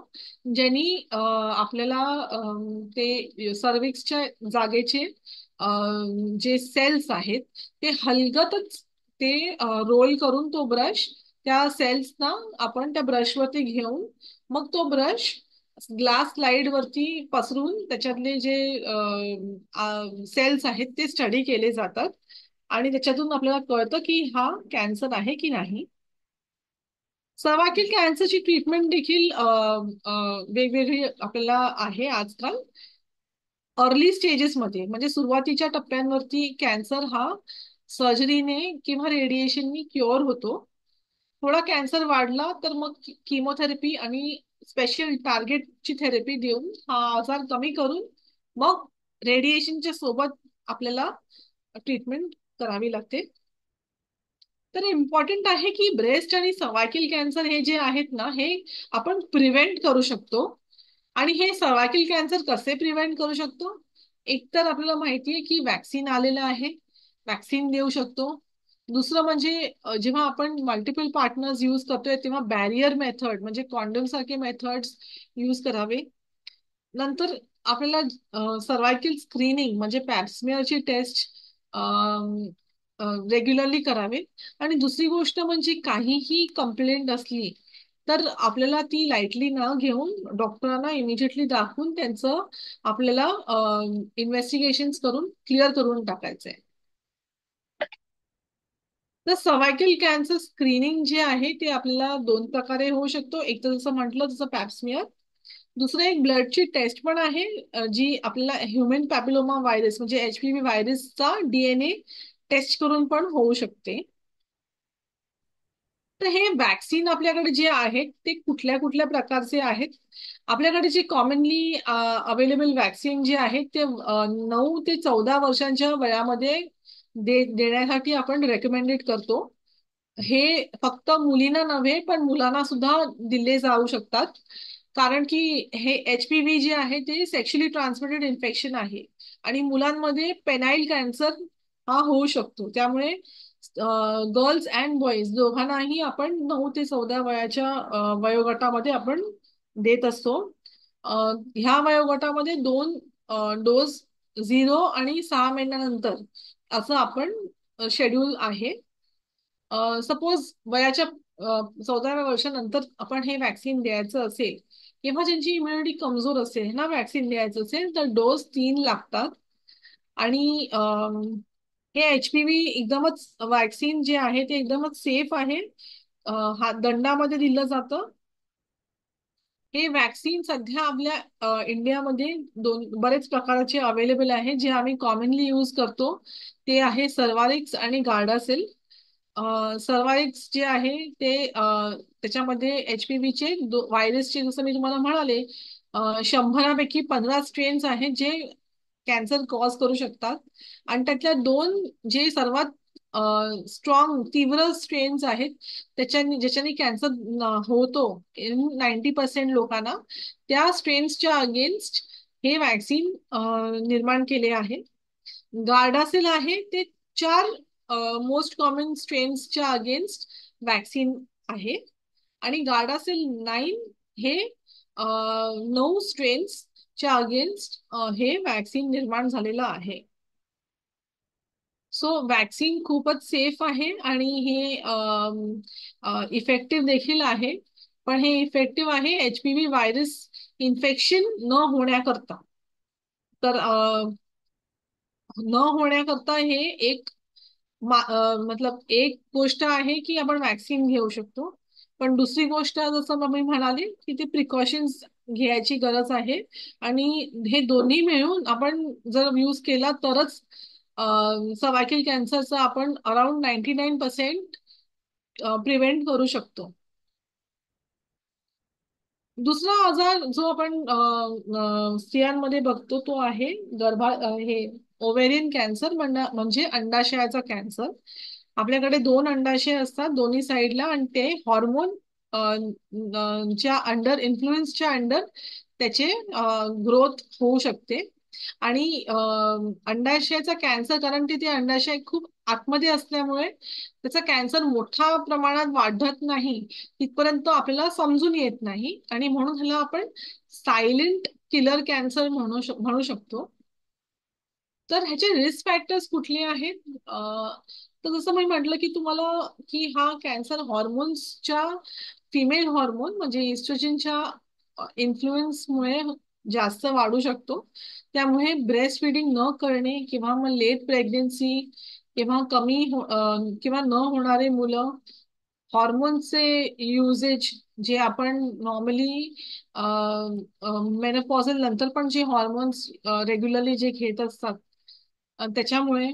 ज्यांनी आपल्याला ते सर्विक्सच्या जागेचे जे सेल्स आहेत ते हलगतच ते रोल करून तो ब्रश त्या सेल्सना आपण त्या ब्रशवरती घेऊन मग तो ब्रश ग्लास स्लाइड वरती पसरून त्याच्यातले जे सेल्स आहेत ते स्टडी केले जातात आणि त्याच्यातून आपल्याला कळतं की हा कॅन्सर आहे की नाही. सर्वायकल कॅन्सरची ट्रीटमेंट देखील वेगवेगळी आपल्याला आहे आजकाल. अर्ली स्टेजेसमध्ये म्हणजे सुरुवातीच्या टप्प्यांवरती कॅन्सर हा सर्जरीने किंवा रेडिएशननी क्युअर होतो. थोडा कॅन्सर वाढला तर मग किमोथेरपी आणि स्पेशल टार्गेटची थेरपी देऊन हा आजार कमी करून मग रेडिएशनच्या सोबत आपल्याला ट्रीटमेंट करावी लागते. तर इम्पॉर्टंट आहे की ब्रेस्ट आणि सर्वायकल कॅन्सर हे जे आहेत ना, हे आपण प्रिव्हेंट करू शकतो. आणि हे सर्वायकल कॅन्सर कसे प्रिव्हेंट करू शकतो? एक तर आपल्याला माहितीये की वॅक्सिन आलेलं आहे, वॅक्सिन देऊ शकतो. दुसरं म्हणजे जेव्हा आपण मल्टिपल पार्टनर्स यूज करतोय तेव्हा बॅरियर मेथड म्हणजे कॉन्डोम सारखे मेथड्स यूज करावे. नंतर आपल्याला सर्वायकल स्क्रीनिंग म्हणजे पॅप्समिअरची टेस्ट रेग्युलरली करावे. आणि दुसरी गोष्ट म्हणजे काहीही कंप्लेंट असली तर आपल्याला ती लाईटली न घेऊन डॉक्टरांना इमिजिएटली दाखवून त्यांचं आपल्याला इन्व्हेस्टिगेशन करून क्लिअर करून टाकायचंय. तर सर्वायकल कॅन्सर स्क्रीनिंग जे आहे ते आपल्याला दोन प्रकारे होऊ शकतो. एक तर जसं म्हटलं तसं पॅप्समियर. दुसरं एक ब्लडची टेस्ट पण आहे, जी आपल्याला ह्युमन पॅपिलोमा व्हायरस म्हणजे HPV व्हायरसचा DNA टेस्ट करून पण होऊ शकते. तर हे वॅक्सिन आपल्याकडे जे आहेत ते कुठल्या कुठल्या प्रकारचे आहेत? आपल्याकडे जे कॉमनली अवेलेबल वॅक्सिन जे आहेत ते 9 ते 14 वर्षांच्या वयामध्ये देण्यासाठी आपण रेकमेंडेड करतो. हे फक्त मुलींना नव्हे पण मुलांना सुद्धा दिले जाऊ शकतात. कारण की हे HPV जे आहे ते सेक्शुअली ट्रान्समिटेड इन्फेक्शन आहे आणि मुलांमध्ये पेनाइल कॅन्सर हा होऊ शकतो. त्यामुळे गर्ल्स अँड बॉईज दोघांनाही आपण 9 ते 14 वयाच्या वयोगटामध्ये आपण देत असतो. अ, ह्या वयोगटामध्ये दोन डोस 0 आणि 6 महिन्यानंतर असं आपण शेड्यूल आहे. सपोज वयाच्या 14व्या वर्षानंतर आपण हे वॅक्सिन द्यायचं असेल किंवा ज्यांची इम्युनिटी कमजोर असेल ना वॅक्सिन द्यायचं असेल तर डोस 3 लागतात. आणि हे HPV एकदमच वॅक्सिन जे आहे ते एकदमच सेफ आहे. हा दंडामध्ये दिलं जातं. हे वॅक्सिन सध्या आपल्या इंडियामध्ये बरेच प्रकारचे अवेलेबल आहे जे आम्ही कॉमनली यूज करतो. ते आहे सर्वारिक्स आणि गार्डासिल. सर्वारिक्स जे आहे ते त्याच्यामध्ये HPVचे व्हायरसचे जसं मी तुम्हाला म्हणाले 100पैकी 15 स्ट्रेन्स आहेत जे कॅन्सर कॉज करू शकतात. आणि त्यातल्या दोन जे सर्वात स्ट्रॉंग तीव्र स्ट्रेन्स आहेत ज्याच्याने कॅन्सर होतो इन 90% लोकांना, त्या स्ट्रेन्सच्या अगेन्स्ट हे वॅक्सिन निर्माण केले आहे. गार्डासिल आहे ते 4 मोस्ट कॉमन स्ट्रेन्सच्या अगेन्स्ट वॅक्सिन आहे. आणि गार्डासिल 9 हे 9 स्ट्रेन्सच्या अगेन्स्ट हे वॅक्सिन निर्माण झालेलं आहे. सो वॅक्सिन खूपच सेफ आहे आणि हे इफेक्टिव्ह देखील आहे. पण हे इफेक्टिव्ह आहे HPV व्हायरस इन्फेक्शन न होण्याकरता. तर न होण्याकरता हे एक मतलब एक गोष्ट आहे की आपण वॅक्सिन घेऊ शकतो. पण दुसरी गोष्ट जसं मी म्हणाले की ते प्रिकॉशन्स घ्यायची गरज आहे. आणि हे दोन्ही मिळून आपण जर यूज केला तरच सर्वायकल कॅन्सरचा आपण अराउंड 99% प्रिव्हेंट करू शकतो. दुसरा आजार जो आपण स्त्रियांमध्ये बघतो तो आहे हे ओव्हेरियन कॅन्सर म्हणजे अंडाशयाचा कॅन्सर. आपल्याकडे दोन अंडाशय असतात दोन्ही साईडला आणि ते हॉर्मोन च्या अंडर इन्फ्लुएन्सच्या अंडर त्याचे ग्रोथ होऊ शकते. आणि अंडाशयाचा कॅन्सर कारण ते अंडाशय खूप आतमध्ये असल्यामुळे त्याचा कॅन्सर मोठ्या प्रमाणात वाढत नाही तिथपर्यंत आपल्याला समजून येत नाही आणि म्हणून ह्याला आपण सायलेंट किलर कॅन्सर म्हणू शकतो. तर ह्याचे रिस्क फॅक्टर्स कुठले आहेत? तर जसं मी म्हटलं की तुम्हाला की हा कॅन्सर हॉर्मोन्सच्या फिमेल हॉर्मोन म्हणजे इस्ट्रोजनच्या इन्फ्लुएन्समुळे जास्त वाढू शकतो. त्यामुळे ब्रेस्ट फिडिंग न करणे किंवा मग लेट प्रेग्नेन्सी किंवा किंवा न होणारे मुलं हॉर्मोनचे युजेज जे आपण नॉर्मली मेनोपॉझल नंतर पण जे हॉर्मोन्स रेग्युलरली जे घेत असतात त्याच्यामुळे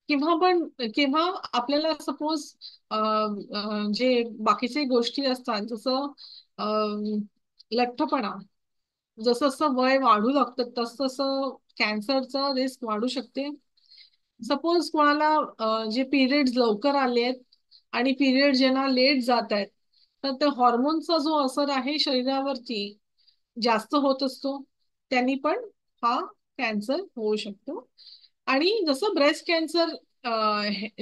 किंवा पण किंवा आपल्याला सपोज जे बाकीचे गोष्टी असतात जसं लठ्ठपणा, जसं जसं वय वाढू लागतं तसं तसं कॅन्सरचा रिस्क वाढू शकते. सपोज कोणाला जे पिरियड्स लवकर आले आहेत आणि पिरियड ज्यांना लेट जात आहेत, तर त्या हॉर्मोनचा जो असर आहे शरीरावरती जास्त होत असतो, त्यांनी पण हा कॅन्सर होऊ शकतो. आणि जसं ब्रेस्ट कॅन्सर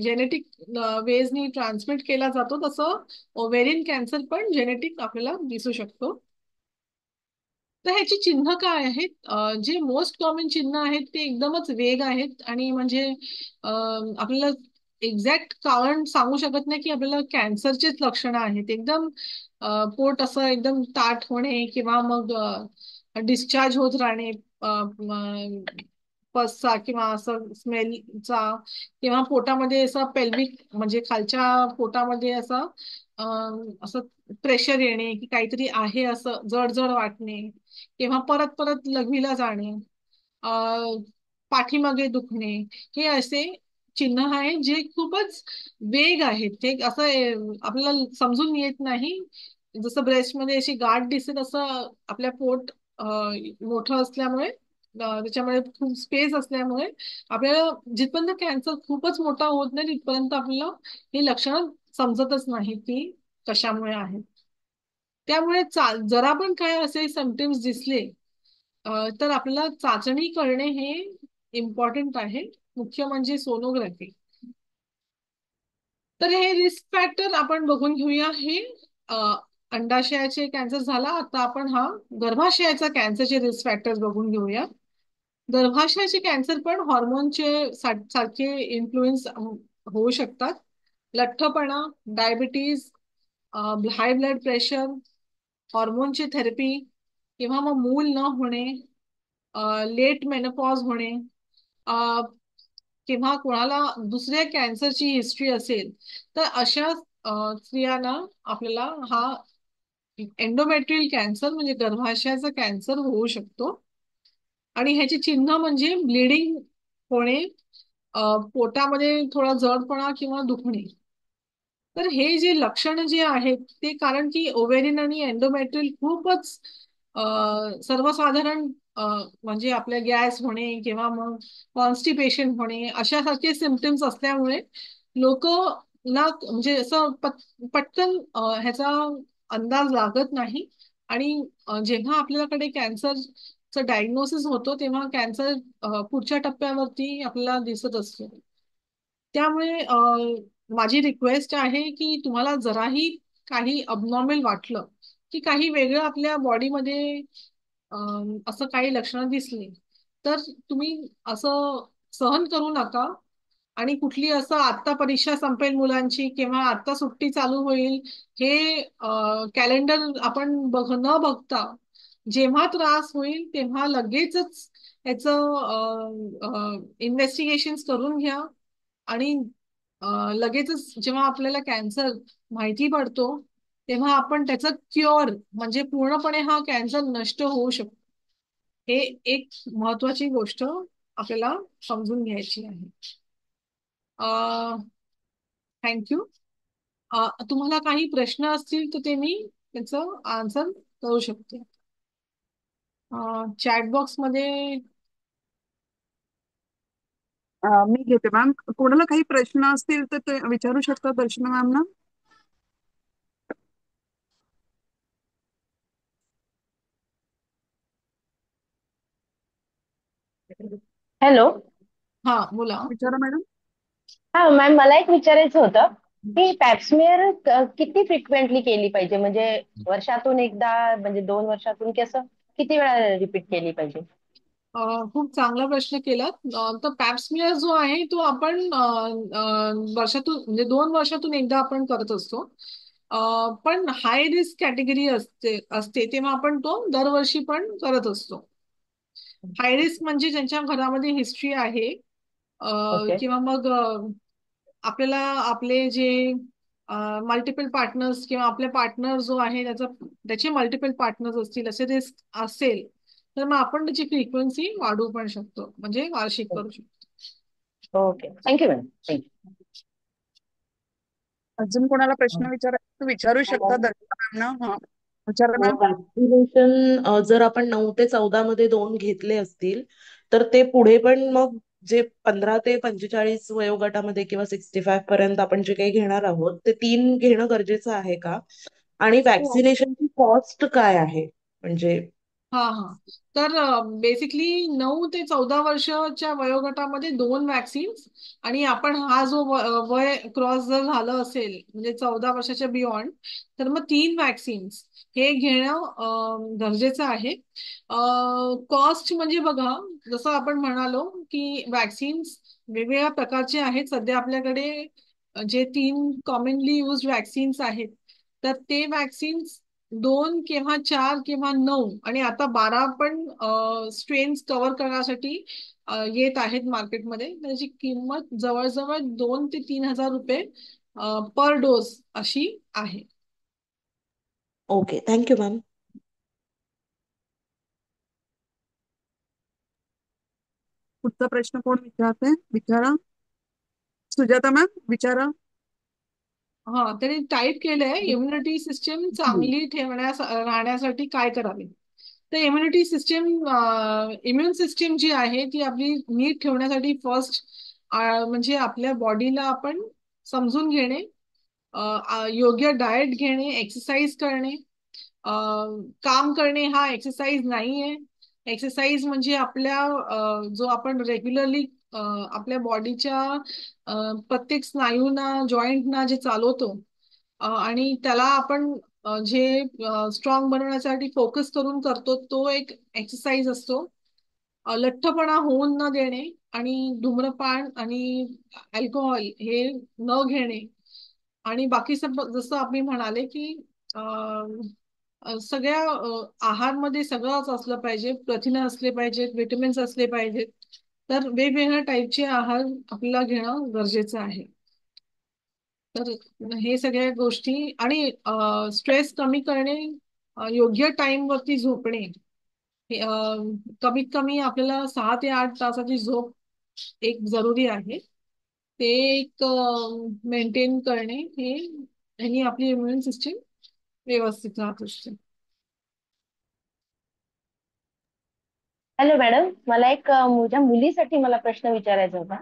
जेनेटिक वेजनी ट्रान्समिट केला जातो, तसं ओव्हेरियन कॅन्सर पण जेनेटिक आपल्याला दिसू शकतो. तर ह्याची चिन्ह काय आहेत? जे मोस्ट कॉमन चिन्ह आहेत ते एकदमच वेग आहेत आणि म्हणजे आपल्याला एक्झॅक्ट कारण सांगू शकत नाही की आपल्याला कॅन्सरचेच लक्षणं आहेत. एकदम पोट असं एकदम ताठ होणे किंवा मग डिस्चार्ज होत राहणे पसचा किंवा असं स्मेलचा, किंवा पोटामध्ये असं पेल्विक म्हणजे खालच्या पोटामध्ये असं असं प्रेशर येणे की काहीतरी आहे असं जड जड वाटणे, किंवा परत परत लघवीला जाणे, अ, पाठीमागे दुखणे, हे असे चिन्ह आहे जे खूपच वेग आहेत. ते असं आपल्याला समजून येत नाही. जसं ब्रेस्टमध्ये अशी गाठ दिसते तसं आपल्या पोट मोठं असल्यामुळे त्याच्यामुळे खूप स्पेस असल्यामुळे आपल्याला जिथपर्यंत कॅन्सर खूपच मोठा होत नाही तिथपर्यंत आपल्याला ही लक्षणं समजतच नाही की कशामुळे आहेत. त्यामुळे जरा पण काय असे सिम्पटम्स दिसले तर आपल्याला चाचणी करणे हे इम्पॉर्टंट आहे, मुख्य म्हणजे सोनोग्राफी. तर हे रिस्क फॅक्टर आपण बघून घेऊया. हे अ, अंडाशयाचे कॅन्सर झाला, आता आपण हा गर्भाशयाचा कॅन्सरचे रिस्क फॅक्टर्स बघून घेऊया. गर्भाशयाचे कॅन्सर पण हॉर्मोनचे सारखे इन्फ्लुएन्स होऊ शकतात. लठ्ठपणा, डायबिटीज, हाय ब्लड प्रेशर, हॉर्मोनची थेरपी, किंवा मग मूल न होणे, लेट मेनोपॉज होणे, अ, किंवा कोणाला दुसऱ्या कॅन्सरची हिस्ट्री असेल, तर अशा स्त्रियांना आपल्याला हा एंडोमेट्रियल कॅन्सर म्हणजे गर्भाशयाचा कॅन्सर होऊ शकतो. आणि ह्याची चिन्ह म्हणजे ब्लिडिंग होणे, पोटामध्ये थोडा जडपणा किंवा दुखणे. तर हे जे लक्षण जे आहेत ते, कारण की ओव्हेरिन आणि एंडोमेट्रियल खूपच अ, सर्वसाधारण म्हणजे आपल्या गॅस होणे किंवा मग कॉन्स्टिपेशन होणे अशासारखे सिम्पटम्स असल्यामुळे लोक ना म्हणजे असं पटकन ह्याचा अंदाज लागत नाही. आणि जेव्हा आपल्याकडे कॅन्सरचं डायग्नोसिस होतो तेव्हा कॅन्सर पुढच्या टप्प्यावरती आपल्याला दिसत असतो. त्यामुळे माझी रिक्वेस्ट आहे की तुम्हाला जराही काही अबनॉर्मल वाटलं की काही वेगळं आपल्या बॉडीमध्ये असं काही लक्षणं दिसली, तर तुम्ही असं सहन करू नका. आणि कुठली असं आत्ता परीक्षा संपेल मुलांची किंवा आत्ता सुट्टी चालू होईल हे कॅलेंडर आपण न बघता जेव्हा त्रास होईल तेव्हा लगेचच याचं इन्व्हेस्टिगेशन करून घ्या. आणि लगेचच जेव्हा आपल्याला कॅन्सर माहिती पडतो तेव्हा आपण त्याचं क्युअर म्हणजे पूर्णपणे हा कॅन्सर नष्ट होऊ शकतो. हे एक महत्वाची गोष्ट आपल्याला समजून घ्यायची आहे. थँक्यू. तुम्हाला काही प्रश्न असतील तर ते मी त्याचं आन्सर करू शकते. चॅट बॉक्स मध्ये. मी घेते मॅम. कोणाला काही प्रश्न असतील तर ते विचारू शकता दर्शना मॅम ना. हॅलो. हा, बोला. विचारा मॅडम. हा मॅम, मला एक विचारायचं होतं की पॅप्समिअर किती फ्रिक्वेंटली केली पाहिजे, म्हणजे वर्षातून एकदा, म्हणजे 2 वर्षातून, की असं किती वेळा रिपीट केली पाहिजे? खूप चांगला प्रश्न केलात. तर पॅप्समियर जो आहे तो आपण वर्षातून म्हणजे 2 वर्षातून एकदा आपण करत असतो. पण हाय रिस्क कॅटेगरी असते तेव्हा आपण तो दरवर्षी पण करत असतो. हाय रिस्क म्हणजे ज्यांच्या घरामध्ये हिस्ट्री आहे ओके. किंवा मग आपल्याला आपले जे मल्टिपल पार्टनर्स किंवा आपल्या पार्टनर जो आहे त्याचे मल्टिपल पार्टनर्स असतील असे रिस्क असेल, तर मग आपण त्याची फ्रिक्वेन्सी वाढवू पण शकतो, म्हणजे वार्षिक करू शकतो. Okay, thank you ma'am, thank you. अजून कोणाला प्रश्न विचारायचा विचारू शकता दर्शकांना. हा, विचारा मॅम. वॅक्सिनेशन जर आपण 9 ते 14 मध्ये 2 घेतले असतील, तर ते पुढे पण मग जे 15 ते 45 वयोगटामध्ये किंवा 65 पर्यंत आपण जे काही घेणार आहोत ते 3 घेणं गरजेचं आहे का? आणि हो. वॅक्सिनेशनची कॉस्ट काय आहे? म्हणजे हा हा. तर बेसिकली 9 ते 14 वर्षाच्या वयोगटामध्ये 2 वॅक्सिन्स, आणि आपण हा जो वय क्रॉस जर झालं असेल म्हणजे 14 वर्षाच्या बियॉन्ड, तर मग 3 वॅक्सिन्स हे घेणं गरजेचं आहे. कॉस्ट म्हणजे बघा, जसं आपण म्हणालो की वॅक्सिन्स वेगवेगळ्या प्रकारचे आहेत. सध्या आपल्याकडे जे 3 कॉमनली युज वॅक्सिन्स आहेत, तर ते वॅक्सिन्स 2 किंवा 4 किंवा 9 आणि आता 12 पण स्ट्रेन्स कव्हर करण्यासाठी येत आहेत मार्केटमध्ये. त्याची किंमत जवळजवळ 2 ते 3 हजार रुपये पर डोस अशी आहे. Okay, thank you ma'am. पुढचा प्रश्न कोण विचारते? विचारा. सुजाता मॅम, विचारा. हा, त्यांनी टाईप केलंय, इम्युनिटी सिस्टम चांगली राहण्यासाठी काय करावे. तर इम्युन सिस्टीम जी आहे ती आपली नीट ठेवण्यासाठी फर्स्ट म्हणजे आपल्या बॉडीला आपण समजून घेणे, योग्य डाएट घेणे, एक्सरसाइज करणे. काम करणे हा एक्सरसाइज नाहीये. एक्सरसाइज म्हणजे जो आपण रेग्युलरली आपल्या बॉडीच्या प्रत्येक स्नायूंना, जॉईंटना जे चालवतो, आणि त्याला आपण जे स्ट्रॉंग बनवण्यासाठी फोकस करून करतो, तो एक एक्सरसाइज असतो. लठ्ठपणा होऊन न देणे, आणि धूम्रपान आणि अल्कोहोल हे न घेणे, आणि बाकी जसं आम्ही म्हणाले की सगळ्या आहारमध्ये सगळंच असलं पाहिजे, प्रथिने असले पाहिजेत, विटॅमिन्स असले पाहिजेत. तर वेगवेगळ्या टाईपचे आहार आपल्याला घेणं गरजेचं आहे. तर हे सगळ्या गोष्टी, आणि स्ट्रेस कमी करणे, योग्य टाइम वरती झोपणे, कमीत कमी आपल्याला 6 ते 8 तासाची झोप एक जरुरी आहे. ते एक मेंटेन करणे, ह्यानी आपली इम्युन सिस्टीम व्यवस्थित राहत असते. हॅलो मॅडम, मला एक माझ्या मुलीसाठी मला प्रश्न विचारायचा होता.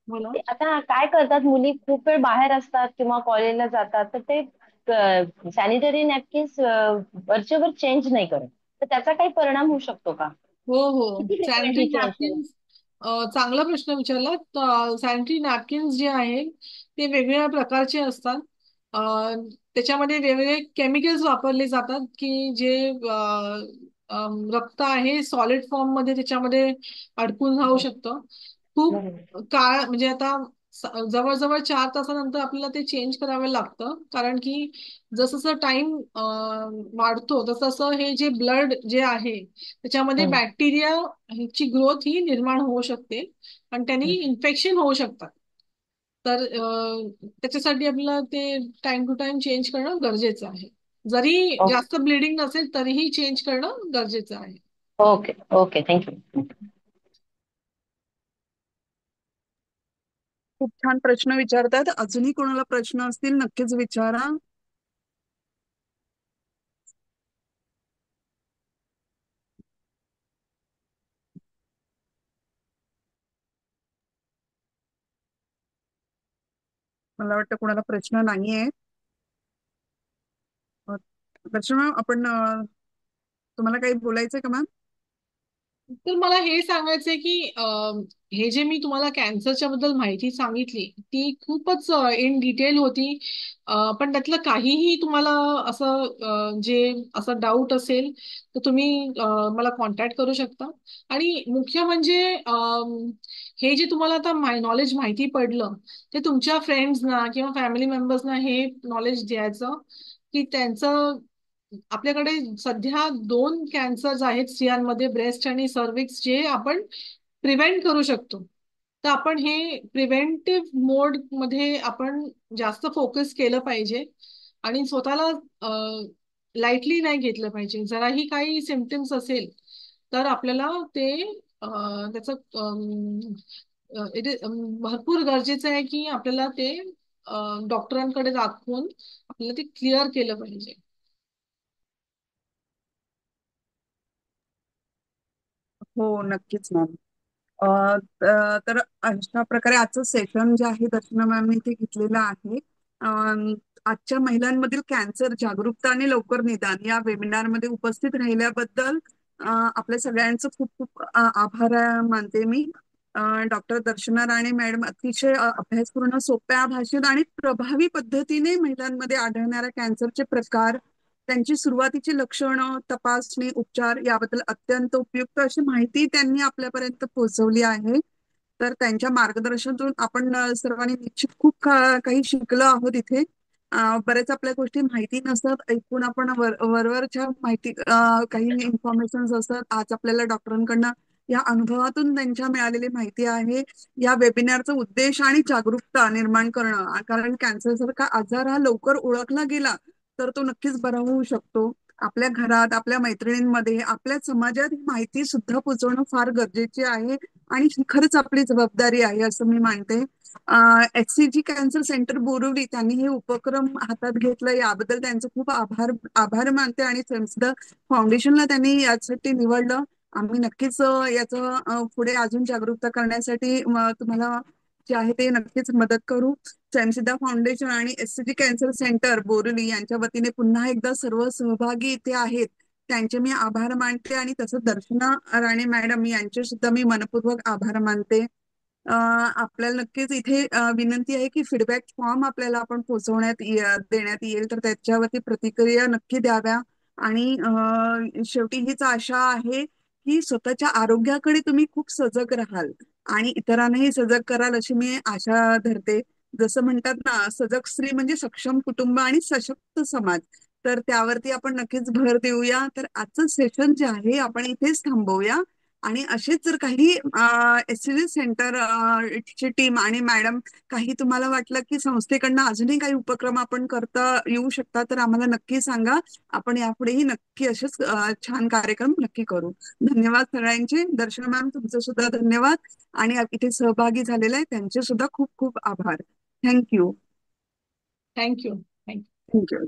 बोला. ते आता काय करतात मुली, खूप वेळ बाहेर असतात किंवा कॉलेजला जातात, तर ते सॅनिटरी नॅपकिन्स वरचेवर चेंज नाही करत, तर त्याचा काही परिणाम होऊ शकतो का? हो हो, किती सॅनिटरी फ्रिक्वेंटली चेंज करा? नॅपकिन्स चांगला प्रश्न विचारला. सॅनिटरी नॅपकिन्स जे आहेत ते वेगवेगळ्या प्रकारचे असतात. त्याच्यामध्ये वेगवेगळे केमिकल्स वापरले जातात की जे रक्त आहे सॉलिड फॉर्म मध्ये त्याच्यामध्ये अडकून राहू शकतं. खूप बरोबर. काळ म्हणजे आता जवळजवळ 4 तासानंतर आपल्याला ते चेंज करावं लागतं, कारण की जसं टाइम वाढतो तसं हे जे ब्लड जे आहे त्याच्यामध्ये हम्म. बॅक्टेरिया ची ग्रोथ ही निर्माण होऊ शकते, आणि त्यांनी इन्फेक्शन होऊ शकतात. तर त्याच्यासाठी आपल्याला ते टाइम टू टाइम चेंज करणं गरजेचं आहे. जरी जास्त ब्लिडिंग नसेल तरीही चेंज करणं गरजेचं आहे. Okay okay, thank you. खूप छान प्रश्न विचारतात. अजूनही कोणाला प्रश्न असतील नक्कीच विचारा. मला वाटतं कोणाला प्रश्न नाहीये. प्रश्न मॅम, आपण तुम्हाला काही बोलायचंय का मॅम? तर मला हे सांगायचंय की हे जे मी तुम्हाला कॅन्सरच्या बद्दल माहिती सांगितली ती खूपच इन डिटेल होती. पण त्यातलं काहीही तुम्हाला असं जे असं डाऊट असेल तर तुम्ही मला कॉन्टॅक्ट करू शकता. आणि मुख्य म्हणजे हे जे तुम्हाला आता नॉलेज माहिती पडलं ते तुमच्या फ्रेंड्सना किंवा फॅमिली मेंबर्सना हे नॉलेज द्यायचं की त्यांचं आपल्याकडे सध्या 2 कॅन्सर्स आहेत स्त्रियांमध्ये, ब्रेस्ट आणि सर्विक्स, जे आपण प्रिव्हेंट करू शकतो. तर आपण हे प्रिव्हेंटिव्ह मोड मध्ये आपण जास्त फोकस केलं पाहिजे आणि स्वतःला लाईटली नाही घेतलं पाहिजे. जराही काही सिम्पटम्स असेल तर आपल्याला ते त्याचं भरपूर गरजेचं आहे की आपल्याला ते डॉक्टरांकडे दाखवून आपल्याला ते क्लिअर केलं पाहिजे. हो, नक्कीच मॅम. तर अशा प्रकारे आजचं सेशन जे आहे दर्शना मॅमने इथे घेतलेलं आहे. आजच्या महिलांमधील कॅन्सर जागरूकता आणि लवकर निदान या वेबिनारमध्ये उपस्थित राहिल्याबद्दल आपल्या सगळ्यांचं खूप खूप आभार मानते मी. डॉक्टर दर्शना राणे मॅडम अतिशय अभ्यासपूर्ण, सोप्या भाषेत आणि प्रभावी पद्धतीने महिलांमध्ये आढळणाऱ्या कॅन्सरचे प्रकार, त्यांची सुरुवातीची लक्षणं, तपासणी, उपचार याबद्दल अत्यंत उपयुक्त अशी माहिती त्यांनी आपल्यापर्यंत पोहोचवली आहे. तर त्यांच्या मार्गदर्शनातून आपण सर्वांनी निश्चित खूप काही शिकलो आहोत इथे. बरेच आपल्या गोष्टी माहिती नसतात, ऐकून आपण वरवरच्या माहिती काही इन्फॉर्मेशन असतात. आज आपल्याला डॉक्टरांकडनं या अनुभवातून त्यांच्या मिळालेली माहिती आहे. या वेबिनारचा उद्देश आणि जागरूकता निर्माण करणं, कारण कॅन्सर सारखा आजार हा लवकर ओळखला गेला तर तो नक्कीच बरा होऊ शकतो. आपल्या घरात, आपल्या मैत्रिणींमध्ये, आपल्या समाजात ही माहिती सुद्धा पोहोचवणं फार गरजेचे आहे आणि ही खरंच आपली जबाबदारी आहे असं मी मानते. HCG कॅन्सर सेंटर बोरिवली त्यांनी हे उपक्रम हातात घेतलं, याबद्दल त्यांचं खूप आभार आभार मानते आणि स्वयंसिद्धा फाउंडेशनला त्यांनी यासाठी निवडलं. आम्ही नक्कीच याचं पुढे अजून जागरूकता करण्यासाठी तुम्हाला जे आहे ते नक्कीच मदत करू. स्वयंसिद्धा फाउंडेशन आणि HCG कॅन्सर सेंटर बोरिवली यांच्या वतीने पुन्हा एकदा सर्व सहभागी इथे आहेत त्यांचे मी आभार मानते आणि तसंच दर्शना राणे मॅडम यांचे सुद्धा मी मनपूर्वक आभार मानते. आपल्याला नक्कीच इथे विनंती आहे की फीडबॅक फॉर्म आपल्याला आपण देण्यात येईल, तर त्याच्यावरती प्रतिक्रिया नक्की द्याव्या. आणि शेवटी हीच आशा आहे की स्वतःच्या आरोग्याकडे तुम्ही खूप सजग राहाल आणि इतरांनाही सजग कराल अशी मी आशा धरते. जसं म्हणतात ना, सजग स्त्री म्हणजे सक्षम कुटुंब आणि सशक्त समाज. तर त्यावरती आपण नक्कीच भर देऊया. तर आजचं सेशन जे आहे आपण इथेच थांबवूया आणि असेच जर काही HCG सेंटर ची टीम आणि मॅडम काही तुम्हाला वाटलं की संस्थेकडनं अजूनही काही उपक्रम आपण करता येऊ शकता तर आम्हाला नक्की सांगा. आपण यापुढेही नक्की असेच छान कार्यक्रम नक्की करू. धन्यवाद सगळ्यांचे. दर्शना मॅम तुमचं सुद्धा धन्यवाद आणि इथे सहभागी झालेले आहे त्यांचे सुद्धा खूप खूप आभार. थँक्यू. थँक्यू. थँक्यू.